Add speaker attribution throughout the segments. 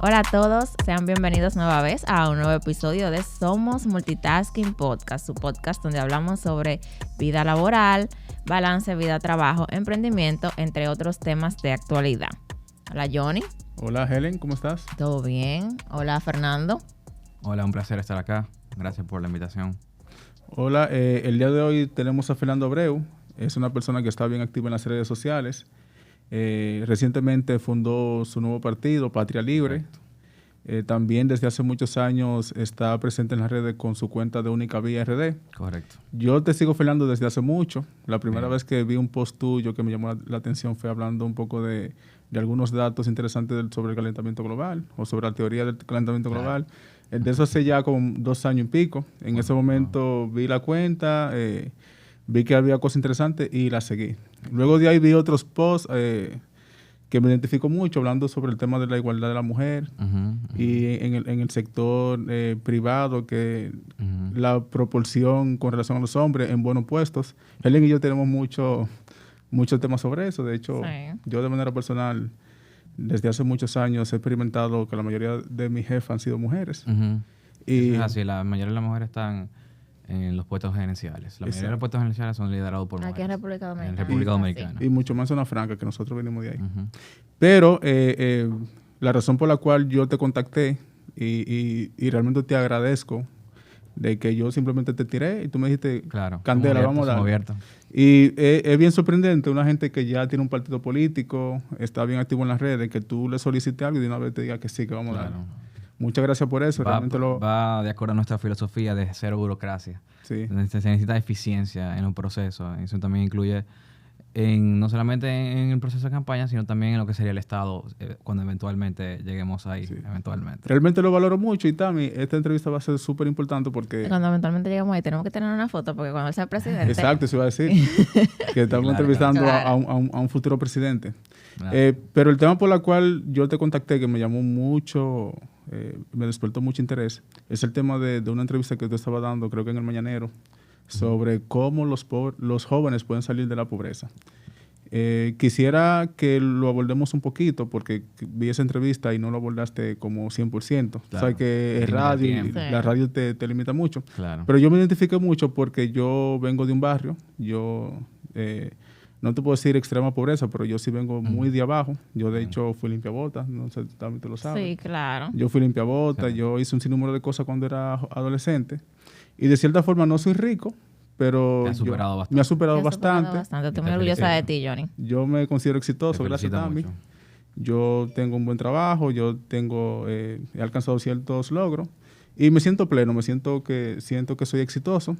Speaker 1: Hola a todos, sean bienvenidos nueva vez a un nuevo episodio de Somos Multitasking Podcast, su podcast donde hablamos sobre vida laboral, balance, vida-trabajo, emprendimiento, entre otros temas de actualidad. Hola Johnny.
Speaker 2: Hola Helen, ¿cómo estás?
Speaker 1: ¿Todo bien? Hola Fernando.
Speaker 3: Hola, un placer estar acá. Gracias por la invitación.
Speaker 2: Hola, el día de hoy tenemos a Fernando Abreu. Es una persona que está bien activa en las redes sociales. Recientemente fundó su nuevo partido, Patria Libre. También desde hace muchos años está presente en las redes con su cuenta de Única Vía RD.
Speaker 3: Correcto.
Speaker 2: Yo te sigo, Fernando, desde hace mucho. La primera vez que vi un post tuyo que me llamó la atención fue hablando un poco de algunos datos interesantes sobre el calentamiento global o sobre la teoría del calentamiento global. De eso hace ya como 2 años y pico. En ese momento vi la cuenta, vi que había cosas interesantes y la seguí. Luego de ahí vi otros posts que me identifico mucho, hablando sobre el tema de la igualdad de la mujer y en el sector privado, que la proporción con relación a los hombres en buenos puestos. Helen y yo tenemos mucho tema sobre eso. De hecho, yo de manera personal, desde hace muchos años he experimentado que la mayoría de mis jefas han sido mujeres.
Speaker 3: Y es así, la mayoría de las mujeres están en los puestos gerenciales. La mayoría de los puestos gerenciales son liderados por mujeres.
Speaker 1: Aquí en República Dominicana.
Speaker 3: En República Dominicana.
Speaker 2: Y mucho más en zona franca, que nosotros venimos de ahí. Pero la razón por la cual yo te contacté y realmente te agradezco de que yo simplemente te tiré y tú me dijiste,
Speaker 3: claro,
Speaker 2: Candela, vamos a dar. Y es bien sorprendente una gente que ya tiene un partido político, está bien activo en las redes, que tú le solicites algo y de una vez te diga que sí, que vamos a dar. Muchas gracias por eso.
Speaker 3: Va de acuerdo a nuestra filosofía de cero burocracia.
Speaker 2: Sí.
Speaker 3: Se necesita eficiencia en un proceso. Eso también incluye no solamente en el proceso de campaña, sino también en lo que sería el Estado cuando eventualmente lleguemos ahí. Sí. Eventualmente.
Speaker 2: Realmente lo valoro mucho y Tami, esta entrevista va a ser súper importante porque...
Speaker 1: Cuando eventualmente lleguemos ahí tenemos que tener una foto porque cuando él sea presidente...
Speaker 2: Exacto, eso iba a decir. Que estamos entrevistando a un futuro presidente. Claro. Pero el tema por el cual yo te contacté, que me llamó mucho... me despertó mucho interés, es el tema de una entrevista que tú estabas dando, creo que en El Mañanero, sobre cómo los jóvenes pueden salir de la pobreza. Quisiera que lo abordemos un poquito, porque vi esa entrevista y no lo abordaste como 100%. Claro. O sea, que es radio y la radio te limita mucho.
Speaker 3: Claro.
Speaker 2: Pero yo me identifiqué mucho porque yo vengo de un barrio, no te puedo decir extrema pobreza, pero yo sí vengo muy de abajo. Yo, de hecho, fui limpiabotas. No sé, también tú lo sabes.
Speaker 1: Sí, claro.
Speaker 2: Yo fui limpiabotas. Sí. Yo hice un sinnúmero de cosas cuando era adolescente. Y de cierta forma no soy rico, pero me ha superado bastante.
Speaker 1: Estoy muy orgullosa de ti, Johnny.
Speaker 2: Yo me considero exitoso, gracias a Tami. Yo tengo un buen trabajo. He alcanzado ciertos logros. Y me siento pleno. Siento que soy exitoso.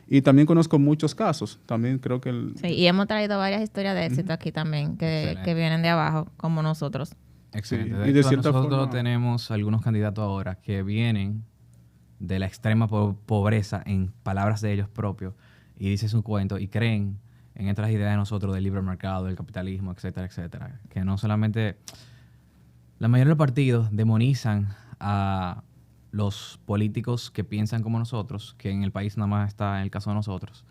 Speaker 2: Y también conozco muchos casos. También creo que...
Speaker 1: Sí, y hemos traído varias historias de éxito aquí también, que vienen de abajo, como nosotros.
Speaker 3: Excelente. Sí, y de cierta nosotros tenemos algunos candidatos ahora que vienen de la extrema pobreza, en palabras de ellos propios, y dicen su cuento y creen en estas ideas de nosotros del libre mercado, del capitalismo, etcétera, etcétera. Que no solamente... La mayoría de los partidos demonizan a los políticos que piensan como nosotros, que en el país nada más está en el caso de nosotros,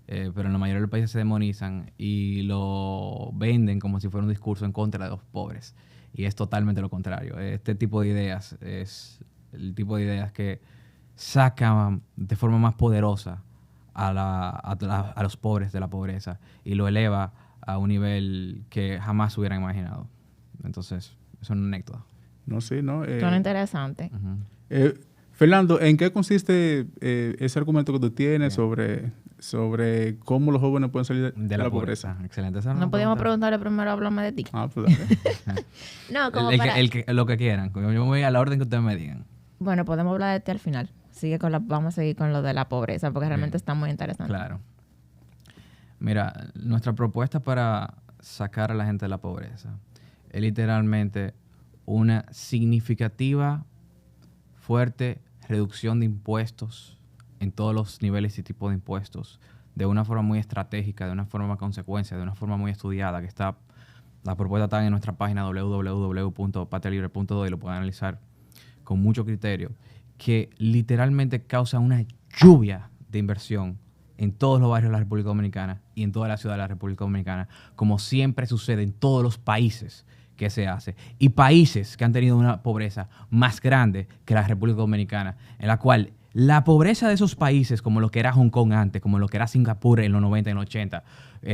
Speaker 3: pero en la mayoría de los países se demonizan y lo venden como si fuera un discurso en contra de los pobres. Y es totalmente lo contrario. Este tipo de ideas es el tipo de ideas que sacan de forma más poderosa a los pobres de la pobreza y lo eleva a un nivel que jamás hubieran imaginado. Entonces, es una anécdota.
Speaker 1: Suena interesante.
Speaker 2: Fernando, ¿en qué consiste ese argumento que tú tienes sobre cómo los jóvenes pueden salir de la pobreza?
Speaker 3: Excelente.
Speaker 1: No podíamos preguntarle primero, háblame de ti.
Speaker 2: Pues
Speaker 1: no, como
Speaker 3: lo que quieran. Yo me voy a la orden que ustedes me digan.
Speaker 1: Bueno, podemos hablar de ti al final. Vamos a seguir con lo de la pobreza, porque realmente está muy interesante.
Speaker 3: Claro. Mira, nuestra propuesta para sacar a la gente de la pobreza es literalmente una significativa, fuerte reducción de impuestos en todos los niveles y tipos de impuestos, de una forma muy estratégica, de una forma consecuencia, de una forma muy estudiada, que la propuesta está en nuestra página www.patrialibre.do y lo pueden analizar con mucho criterio, que literalmente causa una lluvia de inversión en todos los barrios de la República Dominicana y en toda la ciudad de la República Dominicana, como siempre sucede en todos los países que se hace. Y países que han tenido una pobreza más grande que la República Dominicana, en la cual la pobreza de esos países, como lo que era Hong Kong antes, como lo que era Singapur en los 90 y en los 80,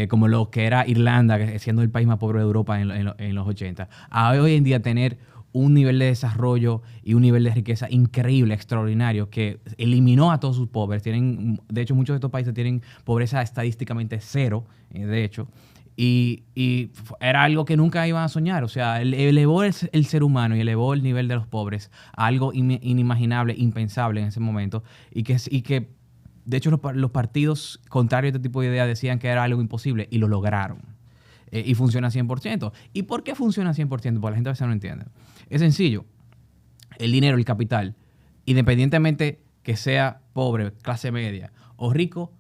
Speaker 3: como lo que era Irlanda, siendo el país más pobre de Europa en los 80, a hoy en día tener un nivel de desarrollo y un nivel de riqueza increíble, extraordinario, que eliminó a todos sus pobres. De hecho, muchos de estos países tienen pobreza estadísticamente cero, de hecho, y era algo que nunca iban a soñar. O sea, elevó el ser humano y elevó el nivel de los pobres a algo inimaginable, impensable en ese momento, y que de hecho los partidos contrarios a este tipo de ideas decían que era algo imposible y lo lograron. Y funciona 100%. ¿Y por qué funciona 100%? Porque la gente a veces no entiende. Es sencillo. El dinero, el capital, independientemente que sea pobre, clase media o rico,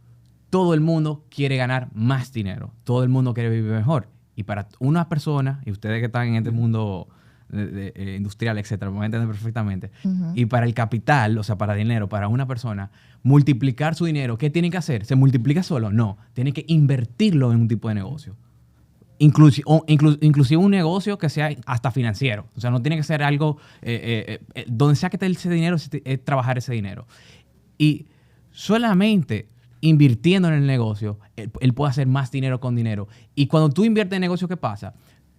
Speaker 3: todo el mundo quiere ganar más dinero. Todo el mundo quiere vivir mejor. Y para una persona, y ustedes que están en este mundo industrial, etcétera, me van a entender perfectamente. Y para el capital, o sea, para dinero, para una persona, multiplicar su dinero, ¿qué tiene que hacer? ¿Se multiplica solo? No. Tiene que invertirlo en un tipo de negocio. Inclusive un negocio que sea hasta financiero. O sea, no tiene que ser algo donde sea que esté ese dinero, es trabajar ese dinero. Y solamente invirtiendo en el negocio, él puede hacer más dinero con dinero. Y cuando tú inviertes en negocio, ¿qué pasa?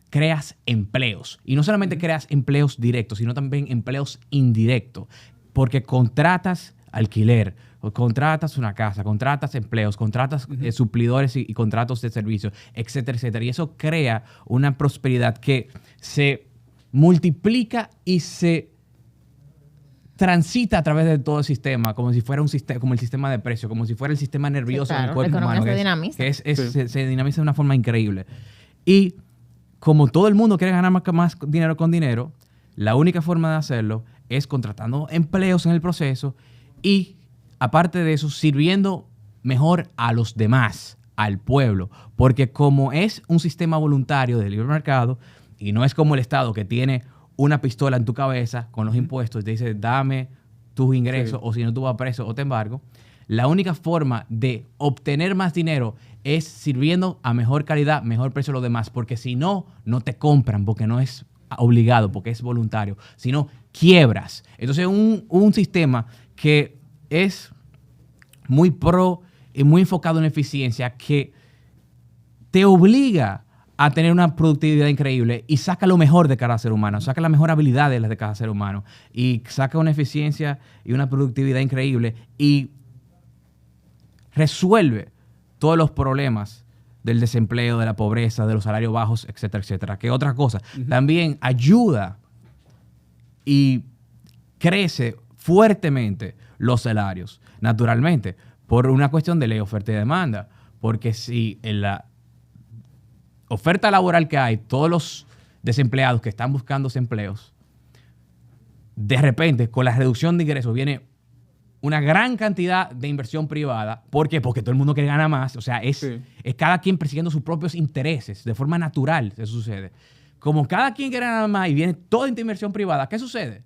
Speaker 3: Creas empleos. Y no solamente creas empleos directos, sino también empleos indirectos. Porque contratas alquiler, contratas una casa, contratas empleos, contratas suplidores y contratos de servicios, etcétera, etcétera. Y eso crea una prosperidad que se multiplica y se transita a través de todo el sistema, como si fuera un sistema, como el sistema de precios, como si fuera el sistema nervioso del cuerpo humano. Se dinamiza de una forma increíble. Y como todo el mundo quiere ganar más dinero con dinero, la única forma de hacerlo es contratando empleos en el proceso y, aparte de eso, sirviendo mejor a los demás, al pueblo. Porque como es un sistema voluntario de libre mercado y no es como el Estado que tiene una pistola en tu cabeza con los impuestos y te dice, dame tus ingresos o si no tú vas preso o te embargo, la única forma de obtener más dinero es sirviendo a mejor calidad, mejor precio a los demás. Porque si no, no te compran, porque no es obligado, porque es voluntario, sino quiebras. Entonces, un sistema que es muy pro y muy enfocado en eficiencia, que te obliga a tener una productividad increíble y saca lo mejor de cada ser humano, saca la mejor habilidad de cada ser humano y saca una eficiencia y una productividad increíble y resuelve todos los problemas del desempleo, de la pobreza, de los salarios bajos, etcétera, etcétera. ¿Qué otra cosa? También ayuda y crece fuertemente los salarios, naturalmente, por una cuestión de ley, oferta y demanda. Porque si en la oferta laboral que hay, todos los desempleados que están buscando empleos, de repente, con la reducción de ingresos, viene una gran cantidad de inversión privada. ¿Por qué? Porque todo el mundo quiere ganar más. O sea, es cada quien persiguiendo sus propios intereses. De forma natural eso sucede. Como cada quien quiere ganar más y viene toda esta inversión privada, ¿qué sucede?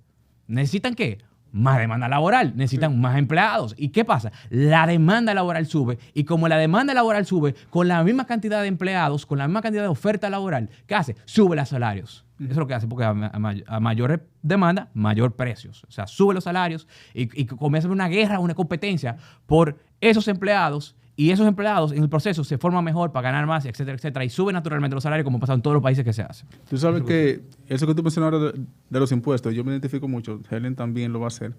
Speaker 3: ¿Necesitan qué? Más demanda laboral, necesitan más empleados. ¿Y qué pasa? La demanda laboral sube y como la demanda laboral sube, con la misma cantidad de empleados, con la misma cantidad de oferta laboral, ¿qué hace? Sube los salarios. Eso es lo que hace, porque a mayor demanda, mayor precios. O sea, sube los salarios y comienza una guerra, una competencia por esos empleados. Y esos empleados en el proceso se forman mejor para ganar más, etcétera, etcétera. Y suben naturalmente los salarios como pasa en todos los países que se hace.
Speaker 2: Tú sabes que eso que tú mencionas ahora de los impuestos, yo me identifico mucho. Helen también lo va a hacer.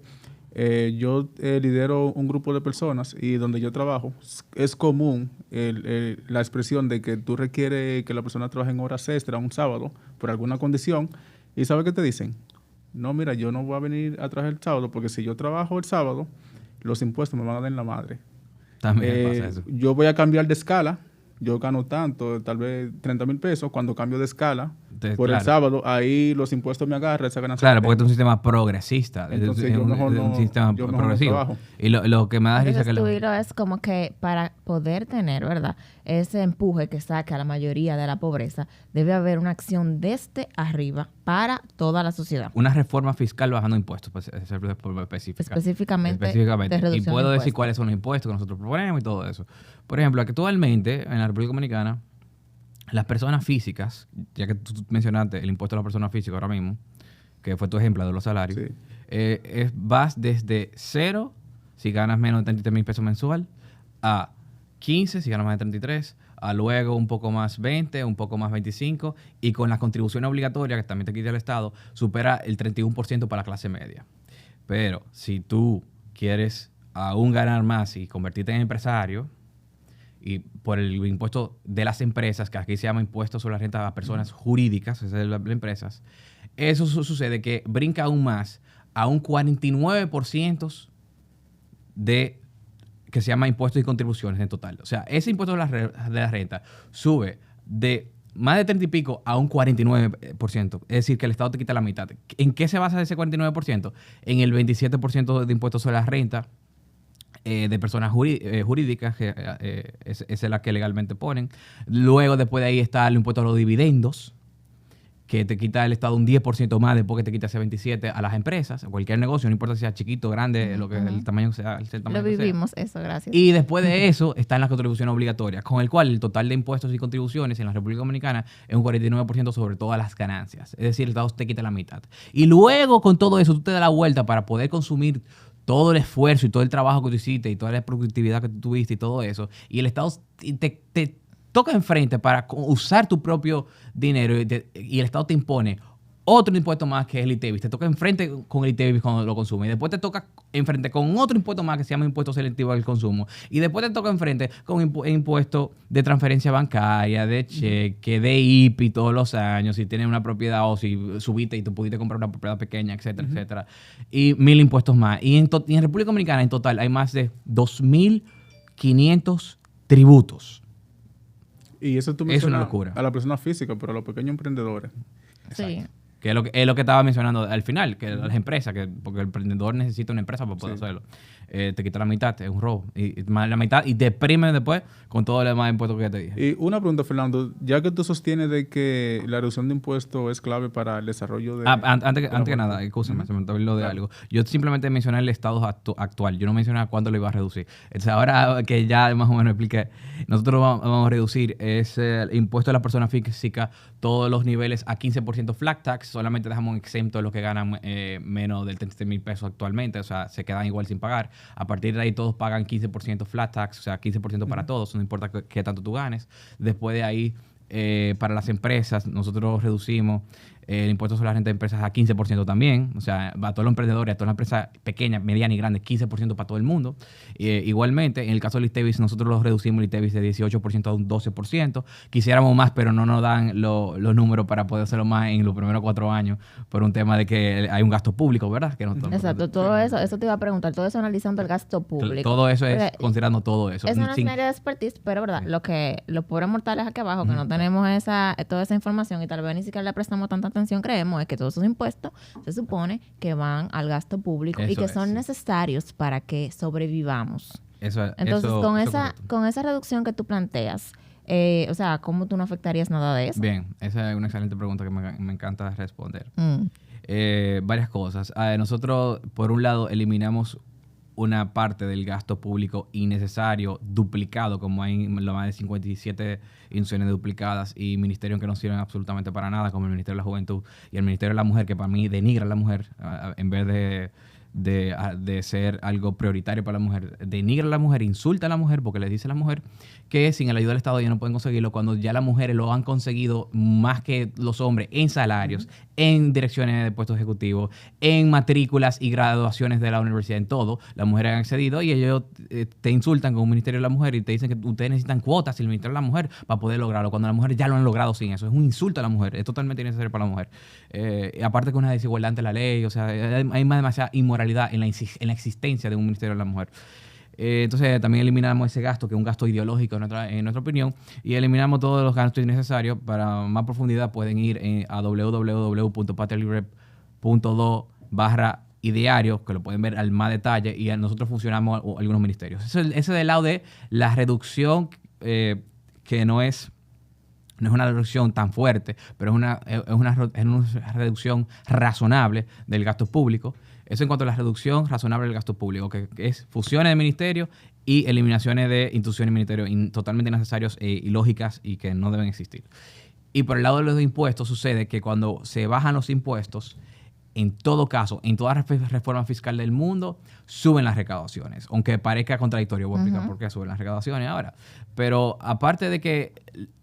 Speaker 2: Yo lidero un grupo de personas y donde yo trabajo es común la expresión de que tú requieres que la persona trabaje en horas extra un sábado por alguna condición. ¿Y sabes qué te dicen? No, mira, yo no voy a venir a trabajar el sábado porque si yo trabajo el sábado, los impuestos me van a dar en la madre.
Speaker 3: También pasa eso.
Speaker 2: Yo voy a cambiar de escala. Yo gano tanto, tal vez 30,000 pesos. Cuando cambio de escala el sábado, ahí los impuestos me agarran esa ganancia.
Speaker 3: Claro, porque es un sistema progresista.
Speaker 2: Entonces,
Speaker 3: es
Speaker 2: yo mejor
Speaker 3: un sistema progresivo. Y lo que me da risa
Speaker 1: que es como que para poder tener, ¿verdad?, ese empuje que saca a la mayoría de la pobreza, debe haber una acción desde arriba para toda la sociedad.
Speaker 3: Una reforma fiscal bajando impuestos, pues, específicamente. Y puedo decir cuáles son los impuestos que nosotros proponemos y todo eso. Por ejemplo, actualmente en la República Dominicana las personas físicas, ya que tú mencionaste el impuesto a las personas físicas ahora mismo, que fue tu ejemplo de los salarios, vas desde 0 si ganas menos de 33 mil pesos mensual, a 15 si ganas más de 33, a luego un poco más 20, un poco más 25, y con las contribuciones obligatorias, que también te quita el Estado, supera el 31% para la clase media. Pero si tú quieres aún ganar más y convertirte en empresario, y por el impuesto de las empresas, que aquí se llama impuesto sobre la renta a personas jurídicas, esas son las empresas, eso sucede que brinca aún más a un 49% de que se llama impuestos y contribuciones en total. O sea, ese impuesto de la renta sube de más de 30 y pico a un 49%. Es decir, que el Estado te quita la mitad. ¿En qué se basa ese 49%? En el 27% de impuestos sobre la renta de personas jurídicas, que es la que legalmente ponen. Luego, después de ahí está el impuesto a los dividendos, que te quita el Estado un 10% más después que te quita ese 27% a las empresas, a cualquier negocio, no importa si sea chiquito, grande, lo que el tamaño sea. El tamaño
Speaker 1: lo vivimos sea. Eso, gracias.
Speaker 3: Y después de eso están las contribuciones obligatorias, con el cual el total de impuestos y contribuciones en la República Dominicana es un 49% sobre todas las ganancias. Es decir, el Estado te quita la mitad. Y luego con todo eso tú te das la vuelta para poder consumir todo el esfuerzo y todo el trabajo que tú hiciste y toda la productividad que tú tuviste y todo eso. Y el Estado te toca enfrente para usar tu propio dinero y el Estado te impone otro impuesto más que es el ITEVIS. Te toca enfrente con el ITEVIS cuando lo consumes. Y después te toca enfrente con otro impuesto más que se llama impuesto selectivo al consumo. Y después te toca enfrente con impuesto de transferencia bancaria, de cheque, de IPI todos los años, si tienes una propiedad o si subiste y tú pudiste comprar una propiedad pequeña, etcétera, etcétera. Y 1,000 impuestos más. Y en República Dominicana en total hay más de 2,500 tributos.
Speaker 2: Y eso tú
Speaker 3: mencionas, es una locura.
Speaker 2: A la persona física, pero a los pequeños emprendedores.
Speaker 1: Sí.
Speaker 3: Que es lo que estaba mencionando al final, que las empresas, porque el emprendedor necesita una empresa para poder hacerlo. Te quita la mitad, es un robo. Y más la mitad, y deprime después con todo el demás impuestos que ya te dije.
Speaker 2: Y una pregunta, Fernando, ya que tú sostienes de que la reducción de impuestos es clave para el desarrollo de...
Speaker 3: Antes que nada, escúchame, se me olvidó de algo. Yo simplemente mencioné el estado actual, yo no mencioné a cuándo lo iba a reducir. Entonces, ahora que ya más o menos expliqué, nosotros vamos a reducir ese impuesto a la persona física, todos los niveles a 15% flat tax, solamente dejamos exento a los que ganan menos del 33 mil pesos actualmente, o sea, se quedan igual sin pagar. A partir de ahí todos pagan 15% flat tax, o sea, 15% para todos, no importa qué tanto tú ganes. Después de ahí, para las empresas, nosotros reducimos el impuesto sobre la renta de empresas a 15% también, o sea, a todos los emprendedores, a todas las empresas pequeñas, medianas y grandes, 15% para todo el mundo. Igualmente, en el caso del ITEVIS, nosotros lo reducimos el ITEVIS de 18% a un 12%. Quisiéramos más, pero no nos dan los números para poder hacerlo más en los primeros 4 años por un tema de que hay un gasto público, ¿verdad? Que no
Speaker 1: exacto, todo eso te iba a preguntar, todo eso analizando el gasto público.
Speaker 3: Todo eso es considerando todo eso.
Speaker 1: Es una área de expertise, pero verdad, los pobres mortales aquí abajo, que no tenemos toda esa información y tal vez ni siquiera le prestamos tanta atención, creemos es que todos esos impuestos se supone que van al gasto público y que son necesarios para que sobrevivamos. Entonces, con esa reducción que tú planteas, o sea, ¿cómo tú no afectarías nada de eso?
Speaker 3: Bien, esa es una excelente pregunta que me encanta responder. Varias cosas. Nosotros, por un lado, eliminamos una parte del gasto público innecesario, duplicado, como hay más de 57 instituciones duplicadas y ministerios que no sirven absolutamente para nada, como el Ministerio de la Juventud y el Ministerio de la Mujer, que para mí denigra a la mujer en vez de ser algo prioritario para la mujer. Denigra a la mujer, insulta a la mujer porque le dice a la mujer que sin el ayuda del Estado ya no pueden conseguirlo, cuando ya las mujeres lo han conseguido más que los hombres en salarios, en direcciones de puestos ejecutivos, en matrículas y graduaciones de la universidad, en todo. Las mujeres han accedido y ellos te insultan con un Ministerio de la Mujer y te dicen que ustedes necesitan cuotas del Ministerio de la Mujer para poder lograrlo, cuando las mujeres ya lo han logrado sin eso. Es un insulto a la mujer, es totalmente innecesario para la mujer. Aparte que una desigualdad ante la ley, o sea, hay más demasiada inmoralidad en la existencia de un Ministerio de la Mujer. Entonces también eliminamos ese gasto, que es un gasto ideológico en nuestra opinión, y eliminamos todos los gastos innecesarios. Para más profundidad pueden ir a www.patrialibre.do/ideario, que lo pueden ver al más detalle, y nosotros funcionamos algunos ministerios. Ese del lado de la reducción, que no es una reducción tan fuerte, pero es una reducción razonable del gasto público. Eso en cuanto a la reducción razonable del gasto público, que es fusiones de ministerios y eliminaciones de instituciones y ministerios totalmente innecesarios e ilógicas y que no deben existir. Y por el lado de los impuestos sucede que cuando se bajan los impuestos, en todo caso, en toda reforma fiscal del mundo, suben las recaudaciones. Aunque parezca contradictorio, voy a explicar por qué suben las recaudaciones ahora. Pero aparte de que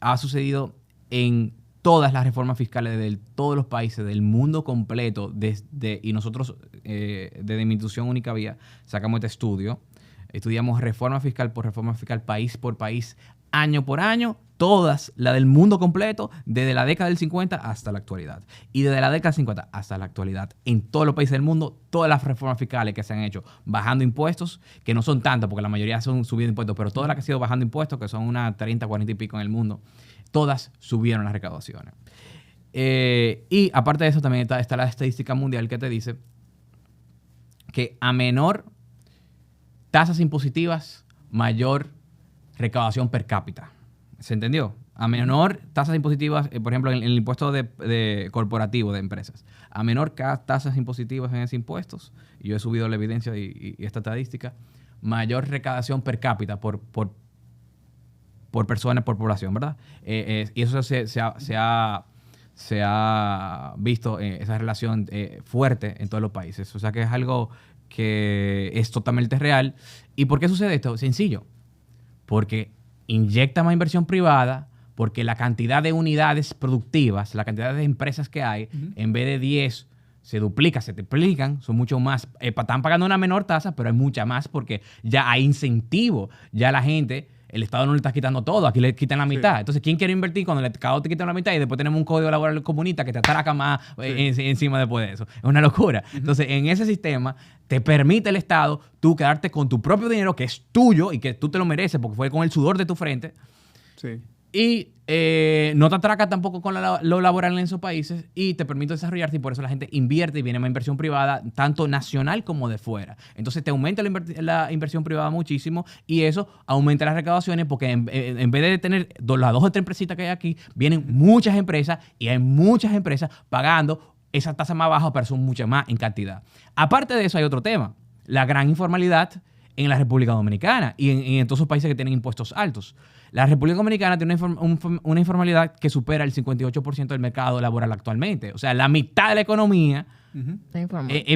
Speaker 3: ha sucedido en todas las reformas fiscales de todos los países del mundo completo, y nosotros desde mi institución Única Vía sacamos este estudio, estudiamos reforma fiscal, país por país, año por año, todas, la del mundo completo, desde la década del 50 hasta la actualidad. Y desde la década del 50 hasta la actualidad, en todos los países del mundo, todas las reformas fiscales que se han hecho, bajando impuestos, que no son tantas, porque la mayoría son subiendo impuestos, pero todas las que han sido bajando impuestos, que son unas 30, 40 y pico en el mundo, todas subieron las recaudaciones. Y aparte de eso, también está la estadística mundial que te dice que a menor tasas impositivas, mayor recaudación per cápita. ¿Se entendió? A menor tasas impositivas, por ejemplo, en el impuesto de corporativo de empresas, a menor tasas impositivas en esos impuestos, y yo he subido la evidencia y esta estadística, mayor recaudación per cápita por persona, por población, ¿verdad? Y eso se ha visto esa relación fuerte en todos los países. O sea que es algo que es totalmente real. ¿Y por qué sucede esto? Sencillo. Porque inyecta más inversión privada, porque la cantidad de unidades productivas, la cantidad de empresas que hay, en vez de 10, se duplica, se triplican, son mucho más. Están pagando una menor tasa, pero hay mucha más porque ya hay incentivo. Ya la gente, el Estado no le está quitando todo, aquí le quitan la mitad. Entonces, ¿quién quiere invertir cuando el Estado te quita la mitad y después tenemos un código laboral comunista que te atraca más encima después de eso? Es una locura. Entonces, en ese sistema te permite el Estado tú quedarte con tu propio dinero, que es tuyo y que tú te lo mereces porque fue con el sudor de tu frente.
Speaker 2: Sí.
Speaker 3: Y no te atraca tampoco con lo laboral en esos países y te permite desarrollarte, y por eso la gente invierte y viene más inversión privada, tanto nacional como de fuera. Entonces te aumenta la inversión privada muchísimo y eso aumenta las recaudaciones porque en vez de tener las 2 o 3 empresitas que hay aquí, vienen muchas empresas y hay muchas empresas pagando esa tasa más baja, pero son muchas más en cantidad. Aparte de eso hay otro tema, la gran informalidad en la República Dominicana y en todos esos países que tienen impuestos altos. La República Dominicana tiene una informalidad que supera el 58% del mercado laboral actualmente. O sea, la mitad de la economía,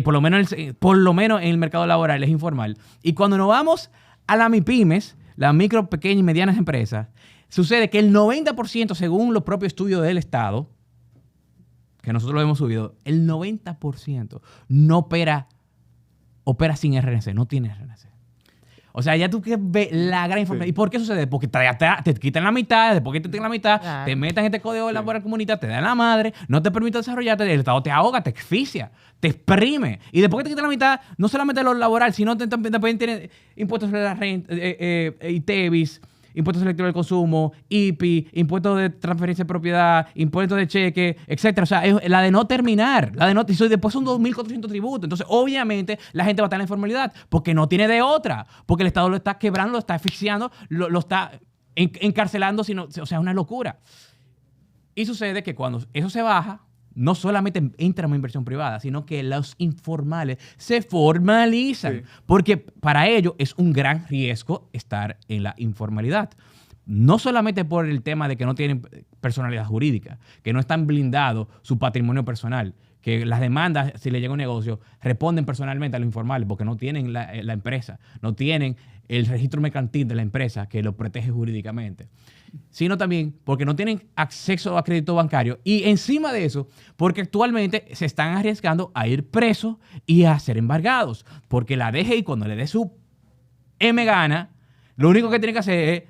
Speaker 3: por lo menos en el mercado laboral, es informal. Y cuando nos vamos a las MIPYMES, las micro, pequeñas y medianas empresas, sucede que el 90%, según los propios estudios del Estado, que nosotros lo hemos subido, el 90% no opera sin RNC, no tiene RNC. O sea, ya tú que ves la gran información. ¿Y por qué sucede? Porque te quitan la mitad, después que te quitan la mitad, claro, te meten en este código laboral comunitario, te dan la madre, no te permite desarrollarte, el Estado te ahoga, te asfixia, te exprime. Y después que te quitan la mitad, no solamente lo laboral, sino también tienes impuestos sobre la renta, ITEVIS, impuestos selectivos del consumo, IPI, impuestos de transferencia de propiedad, impuestos de cheque, etc. O sea, es la de no terminar. Después son 2.400 tributos. Entonces, obviamente, la gente va a estar en la informalidad porque no tiene de otra. Porque el Estado lo está quebrando, lo está asfixiando, lo está encarcelando. O sea, es una locura. Y sucede que cuando eso se baja, no solamente entra más inversión privada, sino que los informales se formalizan. Sí. Porque para ellos es un gran riesgo estar en la informalidad. No solamente por el tema de que no tienen personalidad jurídica, que no están blindados su patrimonio personal, que las demandas, si le llega un negocio, responden personalmente a los informales porque no tienen la empresa, no tienen el registro mercantil de la empresa que lo protege jurídicamente, sino también porque no tienen acceso a crédito bancario y encima de eso, porque actualmente se están arriesgando a ir presos y a ser embargados, porque la DGI cuando le dé su gana, lo único que tiene que hacer es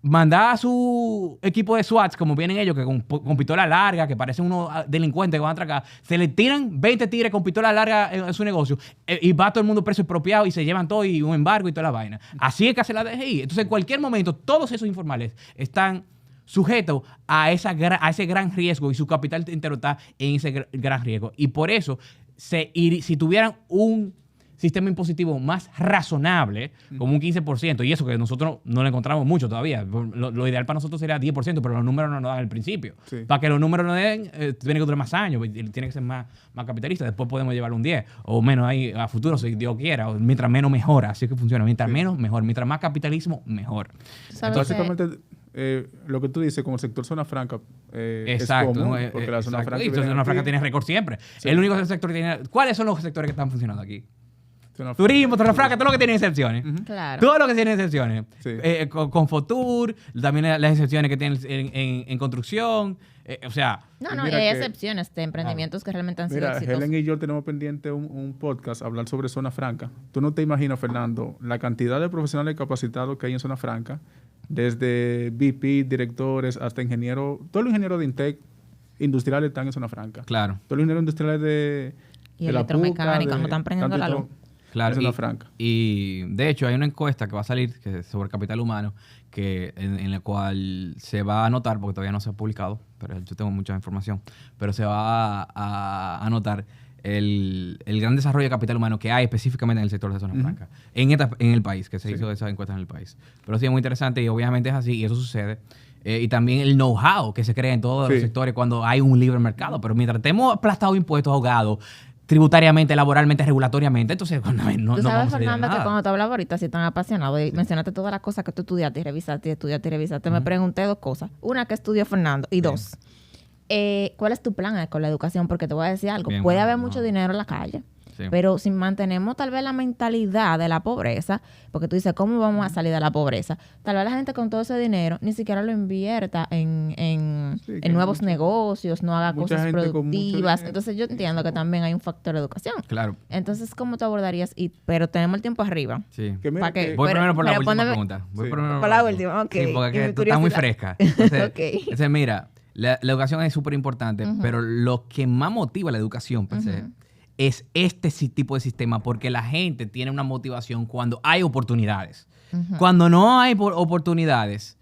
Speaker 3: mandar a su equipo de SWAT, como vienen ellos, que con pistola larga, que parecen unos delincuentes que van a atracar, se le tiran 20 tigres con pistola larga en su negocio y va todo el mundo preso expropiado y se llevan todo y un embargo y toda la vaina. Así es que hace la DGI. Entonces, en cualquier momento, todos esos informales están sujetos a ese gran riesgo y su capital entero está en ese gran riesgo. Y por eso, si tuvieran un sistema impositivo más razonable, como un 15%, y eso que nosotros no le encontramos mucho todavía. Lo ideal para nosotros sería 10%, pero los números no nos dan al principio. Sí. Para que los números nos den, tiene que durar más años, tiene que ser más capitalista. Después podemos llevarlo un 10 o menos ahí a futuro, si Dios quiera. Mientras menos, mejor. Así es que funciona. Mientras menos, mejor. Mientras más capitalismo, mejor.
Speaker 2: Entonces, básicamente, lo que tú dices, como el sector zona franca,
Speaker 3: exacto,
Speaker 2: es común, porque la zona franca...
Speaker 3: Y la zona franca tiene récord siempre. Sí. El único sector que tiene... ¿Cuáles son los sectores que están funcionando aquí? Turismo, zona franca, todo lo que tiene excepciones.
Speaker 1: Claro.
Speaker 3: Todo lo que tiene excepciones.
Speaker 2: Sí.
Speaker 3: Con Fotur, también las excepciones que tienen en construcción. O sea...
Speaker 1: No, hay excepciones de emprendimientos que realmente han sido exitosos.
Speaker 2: Helen y yo tenemos pendiente un podcast, hablar sobre zona franca. Tú no te imaginas, Fernando, la cantidad de profesionales capacitados que hay en zona franca, desde VP, directores, hasta ingenieros. Todos los ingenieros de Intec industriales están en zona franca.
Speaker 3: Claro.
Speaker 2: Todos los ingenieros industriales de
Speaker 1: electromecánica, no están prendiendo la luz.
Speaker 3: Claro,
Speaker 2: zona franca.
Speaker 3: Y de hecho hay una encuesta que va a salir sobre capital humano en la cual se va a anotar, porque todavía no se ha publicado, pero yo tengo mucha información, pero se va a anotar el gran desarrollo de capital humano que hay específicamente en el sector de zona franca, en el país, que se hizo esa encuesta en el país. Pero sí es muy interesante y obviamente es así y eso sucede. Y también el know-how que se crea en todos los sectores cuando hay un libre mercado. Pero mientras estemos aplastados impuestos, ahogados, tributariamente, laboratoriamente, regulatoriamente, entonces no
Speaker 1: tú sabes,
Speaker 3: vamos a
Speaker 1: Fernando,
Speaker 3: nada.
Speaker 1: Que cuando te hablaba ahorita, si tan apasionado y mencionaste todas las cosas que tú estudiaste y revisaste, me pregunté dos cosas. Una, ¿qué estudió Fernando? Y dos, ¿cuál es tu plan con la educación? Porque te voy a decir algo. Puede haber mucho dinero en la calle, pero si mantenemos tal vez la mentalidad de la pobreza, porque tú dices, ¿cómo vamos a salir de la pobreza? Tal vez la gente con todo ese dinero ni siquiera lo invierta en nuevos negocios, no haga cosas productivas. Entonces yo entiendo que también hay un factor de educación.
Speaker 3: Claro.
Speaker 1: Entonces, ¿cómo te abordarías? Pero tenemos el tiempo arriba.
Speaker 3: Sí. Voy primero por la última pregunta.
Speaker 1: Por la última, ok.
Speaker 3: Sí, porque tú estás muy fresca. Entonces, mira, la educación es súper importante, pero lo que más motiva la educación, per se, es este tipo de sistema, porque la gente tiene una motivación cuando hay oportunidades. Cuando no hay oportunidades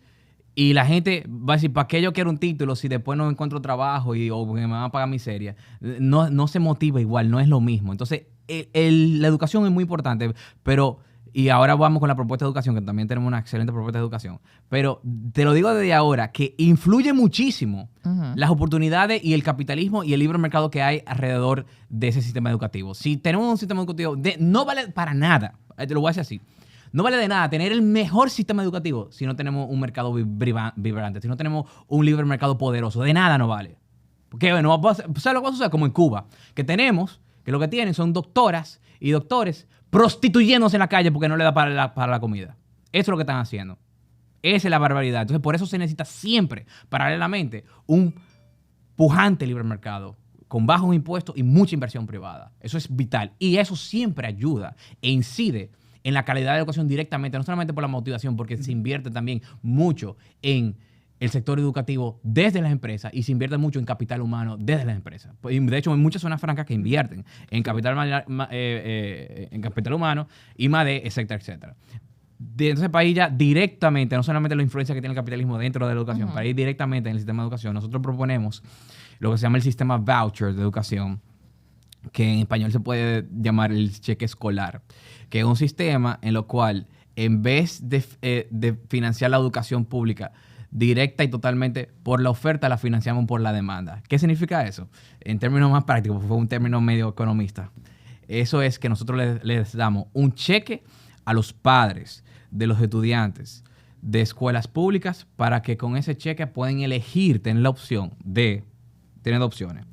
Speaker 3: y la gente va a decir, ¿para qué yo quiero un título si después no encuentro trabajo o me van a pagar miseria? No se motiva igual, no es lo mismo. Entonces, la educación es muy importante, pero... Y ahora vamos con la propuesta de educación, que también tenemos una excelente propuesta de educación. Pero te lo digo desde ahora, que influye muchísimo las oportunidades y el capitalismo y el libre mercado que hay alrededor de ese sistema educativo. Si tenemos un sistema educativo, no vale para nada, te lo voy a decir así, no vale de nada tener el mejor sistema educativo si no tenemos un mercado vibrante, si no tenemos un libre mercado poderoso. De nada no vale. Porque bueno, ¿sabes lo que sucede? Como en Cuba, que lo que tienen son doctoras y doctores prostituyéndose en la calle porque no le da para la comida. Eso es lo que están haciendo. Esa es la barbaridad. Entonces, por eso se necesita siempre, paralelamente, un pujante libre mercado con bajos impuestos y mucha inversión privada. Eso es vital. Y eso siempre ayuda e incide en la calidad de la educación directamente, no solamente por la motivación, porque se invierte también mucho en el sector educativo desde las empresas y se invierte mucho en capital humano desde las empresas. De hecho, hay muchas zonas francas que invierten en capital humano, I+D, etcétera, etcétera. Entonces, para ir ya directamente, no solamente la influencia que tiene el capitalismo dentro de la educación, para ir directamente en el sistema de educación, nosotros proponemos lo que se llama el sistema voucher de educación, que en español se puede llamar el cheque escolar, que es un sistema en lo cual, en vez de financiar la educación pública directa y totalmente por la oferta, la financiamos por la demanda. ¿Qué significa eso? En términos más prácticos, fue un término medio economista. Eso es que nosotros les damos un cheque a los padres de los estudiantes de escuelas públicas para que con ese cheque pueden elegir, tener la opción de tener dos opciones.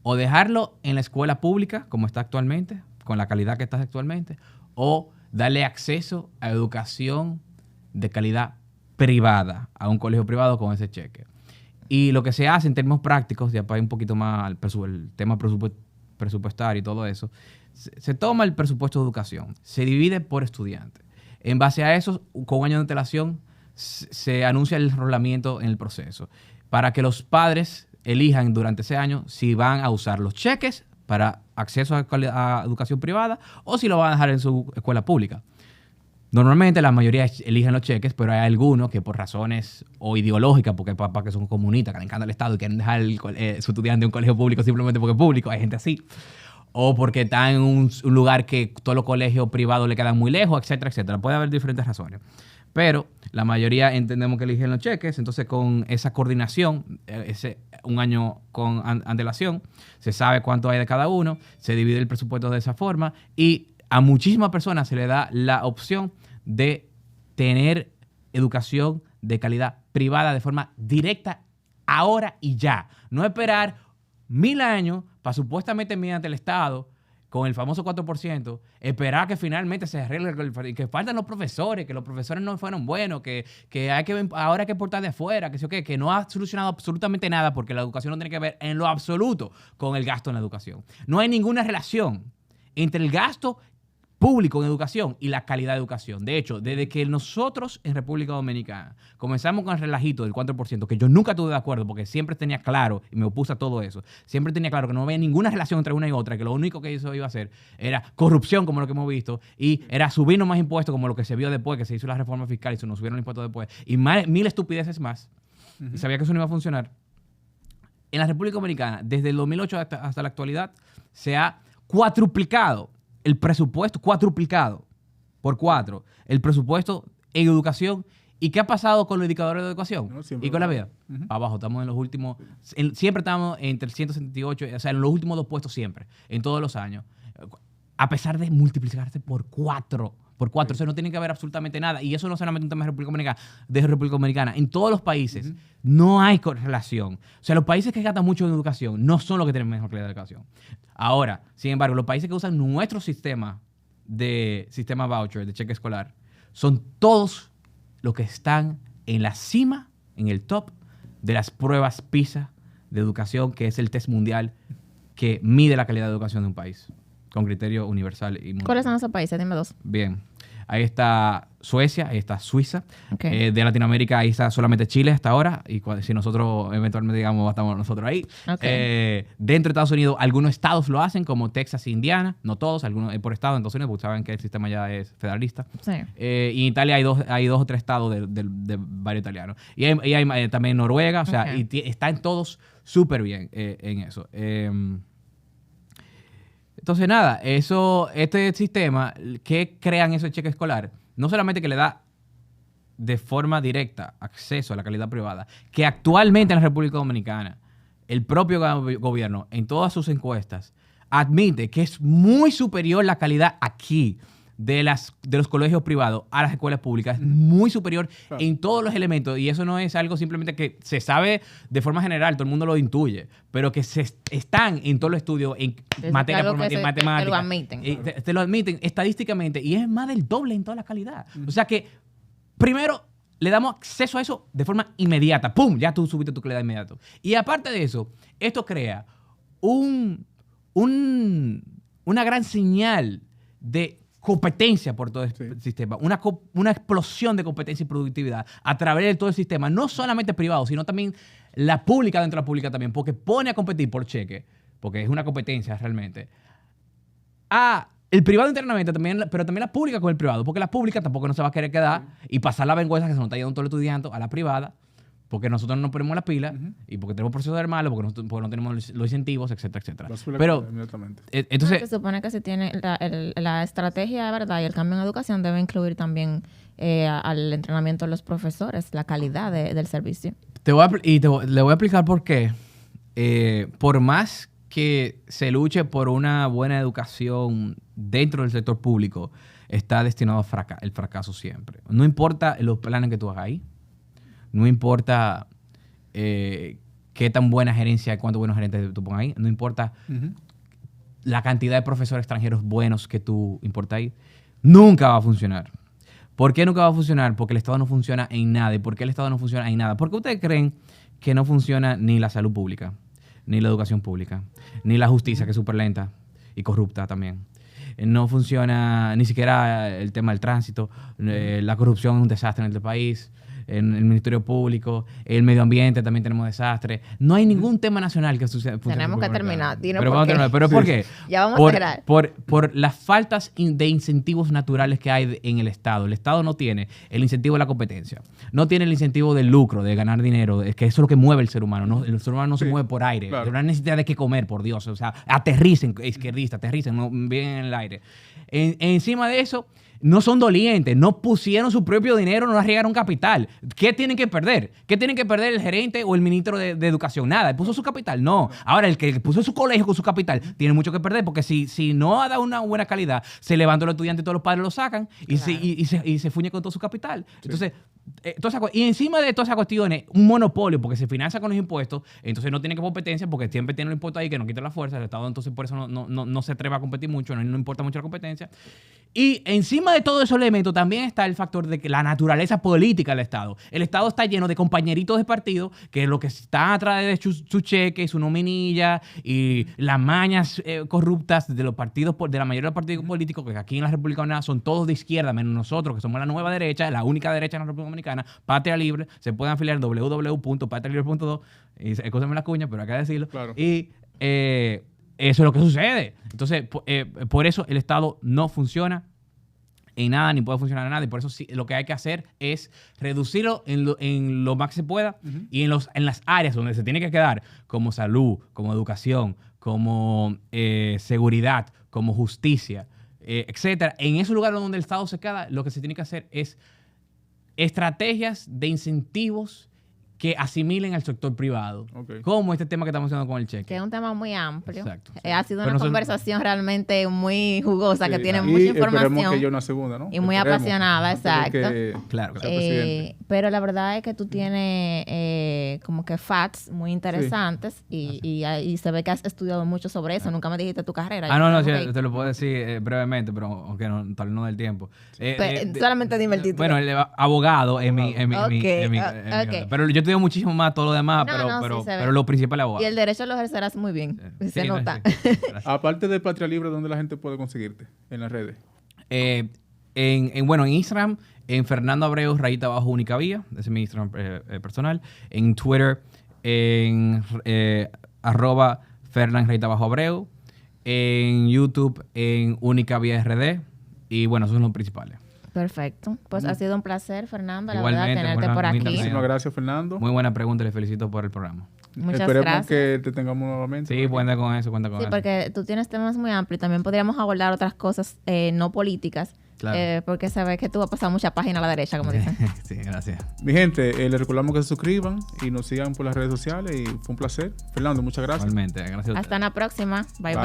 Speaker 3: O dejarlo en la escuela pública, como está actualmente, con la calidad que está actualmente, o darle acceso a educación de calidad privada, a un colegio privado con ese cheque. Y lo que se hace en términos prácticos, ya para ir un poquito más el tema presupuestario y todo eso, se toma el presupuesto de educación, se divide por estudiante. En base a eso, con un año de antelación, se anuncia el enrolamiento en el proceso para que los padres elijan durante ese año si van a usar los cheques para acceso a educación privada o si lo van a dejar en su escuela pública. Normalmente la mayoría eligen los cheques, pero hay algunos que por razones o ideológicas, porque hay papás que son comunistas, que le encanta el Estado y quieren dejar su estudiante en un colegio público simplemente porque es público, hay gente así. o porque está en un lugar que todos los colegios privados le quedan muy lejos, etcétera, etcétera. Puede haber diferentes razones. Pero la mayoría entendemos que eligen los cheques, entonces con esa coordinación, un año con antelación, se sabe cuánto hay de cada uno, se divide el presupuesto de esa forma y a muchísimas personas se le da la opción de tener educación de calidad privada de forma directa ahora y ya. No esperar 1000 años para supuestamente mediante el Estado, con el famoso 4%, esperar que finalmente se arregle, que faltan los profesores, que los profesores no fueron buenos, que ahora hay que importar de afuera, que no ha solucionado absolutamente nada porque la educación no tiene que ver en lo absoluto con el gasto en la educación. No hay ninguna relación entre el gasto público en educación y la calidad de educación. De hecho, desde que nosotros en República Dominicana comenzamos con el relajito del 4%, que yo nunca estuve de acuerdo porque siempre tenía claro, y me opuse a todo eso, siempre tenía claro que no había ninguna relación entre una y otra, que lo único que eso iba a hacer era corrupción, como lo que hemos visto, y era subirnos más impuestos, como lo que se vio después, que se hizo la reforma fiscal y se nos subieron los impuestos después, y mil estupideces más. Y sabía que eso no iba a funcionar. En la República Dominicana, desde el 2008 hasta la actualidad, se ha cuatruplicado el presupuesto, cuatruplicado por 4, el presupuesto en educación. ¿Y qué ha pasado con los indicadores de educación? No, y con la vida. Abajo, estamos en los últimos, siempre estamos entre 178, o sea, en los últimos 2 puestos siempre, en todos los años. A pesar de multiplicarse por 4. O sea, no tiene que haber absolutamente nada. Y eso no solamente un tema de República Dominicana. En todos los países no hay correlación. O sea, los países que gastan mucho en educación no son los que tienen mejor calidad de educación. Ahora, sin embargo, los países que usan nuestro sistema voucher, de cheque escolar, son todos los que están en la cima, en el top de las pruebas PISA de educación, que es el test mundial que mide la calidad de educación de un país con criterio universal y mundial.
Speaker 1: ¿Cuáles son esos países? Dime 2.
Speaker 3: Bien. Ahí está Suecia, ahí está Suiza. Okay. De Latinoamérica ahí está solamente Chile hasta ahora. Y si nosotros eventualmente, digamos, estamos nosotros ahí. Okay. Dentro de Estados Unidos, algunos estados lo hacen, como Texas e Indiana. No todos, algunos por estado en Estados Unidos, porque saben que el sistema ya es federalista. Sí. Y en Italia hay dos o tres estados de varios italianos. Y hay también Noruega, o sea, y están todos súper bien en eso. Entonces, nada, este sistema que crean ese cheque escolar, no solamente que le da de forma directa acceso a la calidad privada, que actualmente en la República Dominicana, el propio gobierno, en todas sus encuestas, admite que es muy superior la calidad aquí de los colegios privados a las escuelas públicas, es muy superior en todos los elementos, y eso no es algo simplemente que se sabe de forma general, todo el mundo lo intuye, pero que están en todos los estudios en materia por matemática. Te lo admiten. Te lo admiten estadísticamente, y es más del doble en toda la calidad. O sea que, primero, le damos acceso a eso de forma inmediata. ¡Pum! Ya tú subiste tu calidad inmediato. Y aparte de eso, esto crea una gran señal de competencia por todo el sistema, una explosión de competencia y productividad a través de todo el sistema, no solamente privado, sino también la pública dentro de la pública también, porque pone a competir por cheque, porque es una competencia realmente, el privado internamente también, pero también la pública con el privado, porque la pública tampoco no se va a querer quedar y pasar la vergüenza que se nos está yendo todo el estudiante a la privada, porque nosotros no nos ponemos la pila y porque tenemos procesos de malos, porque no tenemos los incentivos, etcétera, etcétera. Pero, entonces... Se
Speaker 1: supone que se tiene la estrategia, ¿verdad? Y el cambio en educación debe incluir también al entrenamiento de los profesores, la calidad del servicio.
Speaker 3: Le voy a explicar por qué. Por más que se luche por una buena educación dentro del sector público, está destinado al fracaso siempre. No importa los planes que tú hagas ahí. No importa qué tan buena gerencia y cuántos buenos gerentes tú pongas ahí. No importa la cantidad de profesores extranjeros buenos que tú importas ahí. Nunca va a funcionar. ¿Por qué nunca va a funcionar? Porque el Estado no funciona en nada. ¿Y por qué el Estado no funciona en nada? Porque ustedes creen que no funciona ni la salud pública, ni la educación pública, ni la justicia, que es súper lenta y corrupta también. No funciona ni siquiera el tema del tránsito. La corrupción es un desastre en este país. en el Ministerio Público, el medio ambiente también tenemos desastres. No hay ningún tema nacional que suceda.
Speaker 1: Tenemos que terminar.
Speaker 3: Pero ¿por qué?
Speaker 1: Ya vamos a cerrar.
Speaker 3: Por las faltas de incentivos naturales que hay en el Estado. El Estado no tiene el incentivo de la competencia, no tiene el incentivo del lucro, de ganar dinero, es que eso es lo que mueve el ser humano. ¿No? El ser humano no se mueve por aire. Claro. El ser humano necesita de qué comer, por Dios. O sea, aterricen, izquierdistas, aterricen, no bien en el aire. Encima de eso, no son dolientes, no pusieron su propio dinero, no arriesgaron capital. ¿Qué tienen que perder? ¿Qué tienen que perder el gerente o el ministro de Educación? Nada, puso su capital, no. Ahora, el que puso su colegio con su capital tiene mucho que perder, porque si no ha dado una buena calidad, se levanta los estudiantes y todos los padres lo sacan y, claro, se fuñe con todo su capital. Sí. Entonces, y encima de todas esas cuestiones, un monopolio, porque se financia con los impuestos, entonces no tiene que competencia, porque siempre tiene los impuestos ahí que no quitan la fuerza. El Estado entonces por eso no se atreve a competir mucho, no importa mucho la competencia. Y encima de todos esos elementos también está el factor de que la naturaleza política del Estado. El Estado está lleno de compañeritos de partido que lo que están atrás de su cheque, su nominilla y las mañas corruptas de los partidos, de la mayoría de los partidos políticos, que aquí en la República Dominicana son todos de izquierda, menos nosotros, que somos la nueva derecha, la única derecha en la República Dominicana, Patria Libre. Se pueden afiliar en www.patrialibre.do. Escúchame la cuña, pero acá decirlo. Claro. Y eso es lo que sucede. Entonces, por eso el Estado no funciona en nada, ni puede funcionar en nada. Y por eso sí, lo que hay que hacer es reducirlo en lo más que se pueda. Uh-huh. Y en las áreas donde se tiene que quedar, como salud, como educación, como seguridad, como justicia, etcétera. En esos lugares donde el Estado se queda, lo que se tiene que hacer es estrategias de incentivos que asimilen al sector privado. Okay. Como este tema que estamos haciendo con el cheque.
Speaker 1: Que es un tema muy amplio.
Speaker 3: Exacto.
Speaker 1: Ha sido una conversación realmente muy jugosa, sí, que tiene mucha información.
Speaker 2: Que haya una segunda, ¿no?
Speaker 1: Y muy apasionada, exacto.
Speaker 3: Claro.
Speaker 1: Pero la verdad es que tú tienes como que facts muy interesantes, sí, y se ve que has estudiado mucho sobre eso. Nunca me dijiste tu carrera.
Speaker 3: No, sí, te lo puedo decir brevemente, pero aunque tal vez no del tiempo.
Speaker 1: Solamente dime el título.
Speaker 3: Bueno, el abogado es mi pero yo estudio muchísimo más todo lo demás, pero lo principal es abogado.
Speaker 1: Y el derecho lo ejercerás muy bien, se nota.
Speaker 2: Sí. Aparte de Patria Libre, ¿dónde la gente puede conseguirte? En las redes.
Speaker 3: En Instagram, en Fernando Abreu, _única vía, ese es mi Instagram personal. En Twitter, en @Fernan_Abreu. En YouTube, en Única Vía RD. Y bueno, esos son los principales.
Speaker 1: Perfecto. Pues ha sido un placer, Fernando, la verdad, tenerte por aquí.
Speaker 2: Muchísimas gracias, Fernando.
Speaker 3: Muy buena pregunta, les felicito por el programa.
Speaker 1: Muchas
Speaker 2: Esperemos
Speaker 1: gracias.
Speaker 2: Que te tengamos nuevamente.
Speaker 3: Sí, cuenta con eso.
Speaker 1: Sí, porque tú tienes temas muy amplios. También podríamos abordar otras cosas no políticas. Claro. Porque se ve que tú has pasado mucha página a la derecha, como dicen.
Speaker 3: Sí, gracias.
Speaker 2: Mi gente, les recordamos que se suscriban y nos sigan por las redes sociales. Y fue un placer. Fernando, muchas gracias.
Speaker 3: Igualmente, gracias.
Speaker 1: Hasta la próxima. Bye.